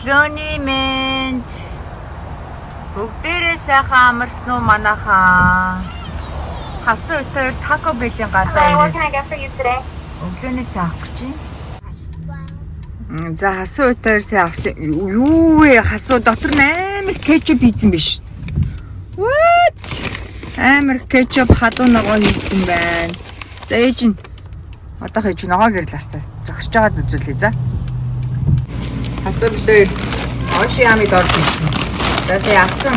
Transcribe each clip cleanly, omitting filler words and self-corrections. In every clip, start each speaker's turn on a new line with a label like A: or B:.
A: Өглөөний мэнд. Бүгдээрээ сайхан амарсан уу манайхаа. Хасан өтөр Taco Bell-ийн гадаа ирээ. Өглөөний цаа авах гэж байна. За хасан өтөрсөө авсан. Юу вэ? Хасуу дотор нь амар кетчуп хийсэн биш. What? Амар кетчуп халуун ногоо хийсэн байна. За ээж нь одоо хийж ногоог ирлээ. Зогсож байгаад үзүүлээ за. Хасуу өтөр оши ямид орж ирсэн. За сая авсан.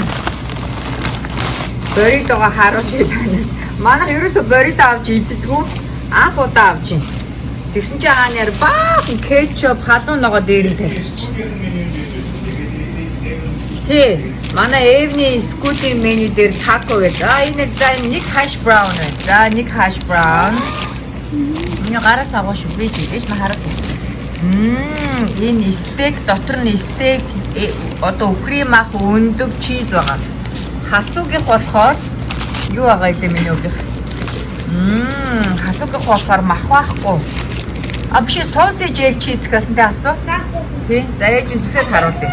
A: Боридога харуулж байна. Манайх ерөөсө боридо авч иддэггүй. Анх удаа авч ин. Тэгсэн чи хаанаар баахан кетчуп халуун ногоо дээр нь тавьчих. Тэ манай эвний скутинг меню дээр тако гэж. Энэ за нэг хаш браун байна. За нэг хаш браун. Миний гараас авах шүү би жийж на хараад. Энэ стейк дотор нь стейк одоо өхрийн мах өндөг чиз байгаа. Хасуугийнх болохоор юу байгаа илээ миний өгөх. Хасуугийнх болохоор мах байхгүй. А биш sausage egg cheese гэсэн тэ асуу. Тий. За ээж нь зүсгээд харуулъя.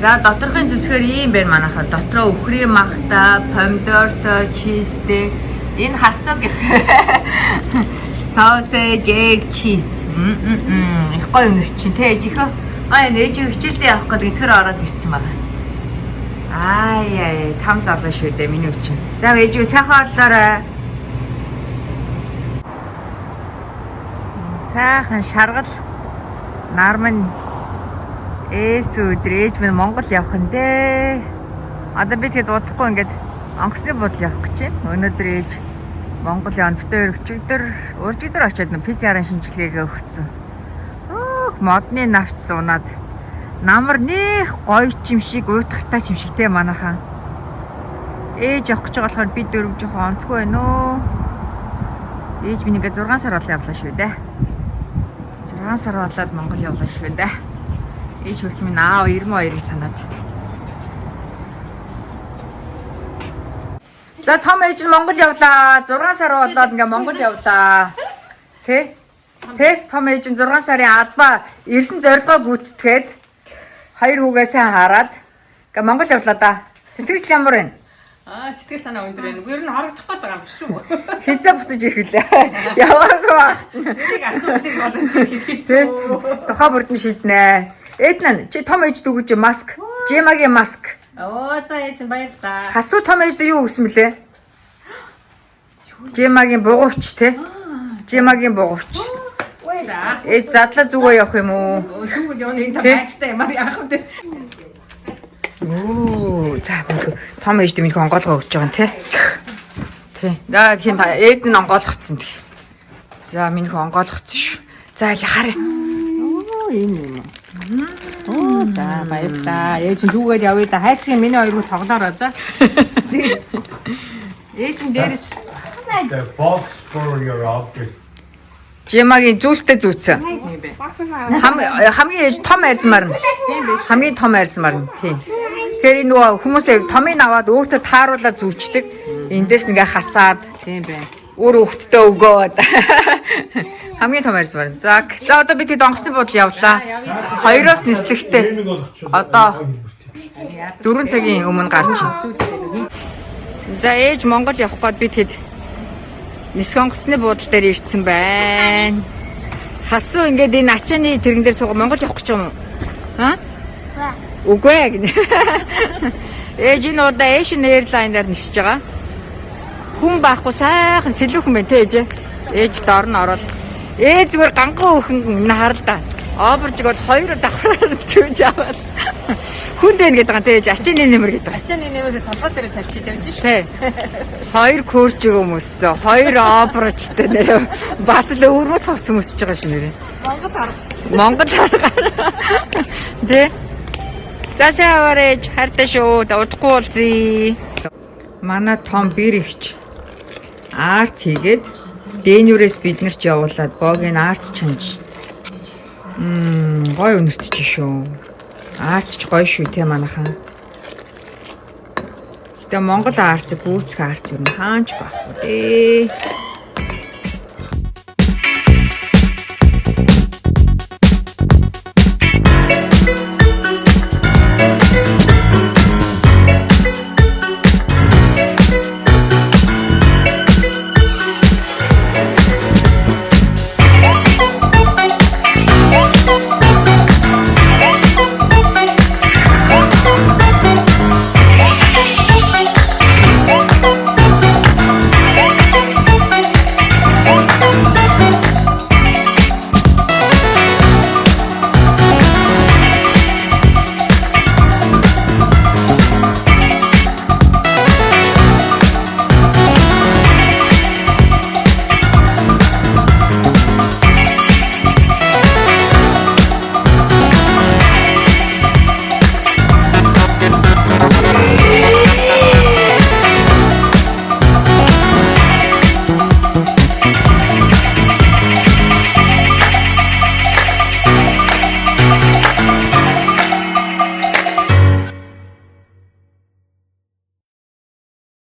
A: За доторхын зүсгээр ийм байна манайхаа. Дотроо өхрийн махтай, помидортой, чизтэй. Энэ хасуугийнх sausage egg cheese. Их гоё өнөр чинь тэ ээж ихөө. Гай нээж хичээлдээ явах гэдэг тэр ороод ирсэн байгаа. Ай там залуу шүү дээ миний өчим. За ээж юу сайхан болоорой. Сайхан шаргал нарман өдөр ээж минь Монгол явах нь дээ. Одоо би тэгэд удахгүй ингээд онгоцны бодол явах гэж байна. Өнөөдөр ээж Монгол явна битээр өчигдөр очиод PCR-ын шинжилгээгээ өгсөн. Модны навч сунаад намар нэх гоё юм шиг уйтгартай юм шиг те манайхаа. Ээж явах гэж болохоор би дөрөв жоохон онцгүй байна уу. Ээж минь ингээ 6 сар болоо явлаа шүү дээ. 6 сар болоод Монгол явлаа шүү дээ. Ээж хөрх минь аав 92-ыг санаад. За том ээж нь Монгол явлаа. 6 сар болоод ингээ Монгол явлаа. Тэ? Тэг том ээж нь 6 сарын албаа ирсэн зорилгоо гүйцэтгээд хоёр хүүгээ сайн хараад ингээ Монгол явлаа да. Сэтгэл ямар вэ?
B: Сэтгэл санаа өндөр байна. Ер нь харагдах гээд байгаа юм шүү.
A: Хизээ буцаж ирэхлээ. Яваагүй.
B: Энийг асуудлыг бодож хийчихсэн.
A: Тухайн бүрдэн шийднэ. Эднэн чи том ээж дүүгэж маск. Жемагийн маск.
B: За ээж баярлаа.
A: Хасуу том ээждээ юу өгсөн бэлээ? Жемагийн бугуйч те. Жемагийн бугуйч. Ээж задлаа зүгөө явах юм уу?
B: Зүгөө явна энэ тайчтай ямар яах вэ?
A: За том ээждээ минь онгоолгоо өгч байгаа юм те. Тий. За тэгэхээр ээд нь онгоолгоцсон тий. За минь онгоолгоцсон шүү. За яа харъя.
B: Энэ юм. За баярлаа. Ээж зүгээд явъя да. Хайцгийн миний хоёр руу тоглоороо за. Ээж нь дээрээс
C: Box for your outfit.
A: Жемагийн зүйлтэй зүүцэн. Хамгийн ээж том арьсмаар нь. Хамгийн том арьсмаар нь. Тийм. Тэгэхээр энэ нөгөө хүмүүсээ томыг аваад өөртөө тааруулаад зүүчдэг. Эндээс нэгэ хасаад.
B: тийм бай.
A: Өөр хөвгтөө өгөөд. Хамгийн том арьсмаар нь. За одоо бид хэд онгоцны буудлын явлаа. Хоёроос нислэгтэй. Одоо 4 цагийн өмнө гарч байна. За ээж Монгол явах гээд бид хэд нисэх онгоцны буудлын дээр ирсэн байна. Хасуу ингээд энэ ачааны тэрэн дээр суугаа Монгол явах гэж юм уу? Үгүй ээ гинэ. Ээж энэ удаа Asian Airlines-аар нисэж байгаа. Хүн байхгүй сайхан сэлүүхэн байна те ээж. Ээж доор нь ороод ээж зүгээр ганган өхөн харалдаа. Оборжиг бол хоёр давхраар зүүж аваад. Хүн дээр гэдэг нь ээж ачааны нэмэр гэдэг.
B: Ачааны нэмэр толгой дээр тавьчих явж шүү.
A: Тий. Хоёр көөрчиг хүмүүс. Хоёр оборжтой нэр. Бас л өөрмөс цогц хүмүүсж байгаа шүү нэрээ.
B: Монгол арга.
A: Монгол арга. Тий. За саварэж хайртай шүү. Удахгүй уулзъя. Манай том бэр ихч арц хийгээд дээнүүрээс бид нар ч явуулаад богийн арц чанж. Гой өнөртөж шүү. Арц ч гоё шүү те манайхаа. Гэтэ Монгол арц гүйцэх арц юу хаанч байхгүй дээ.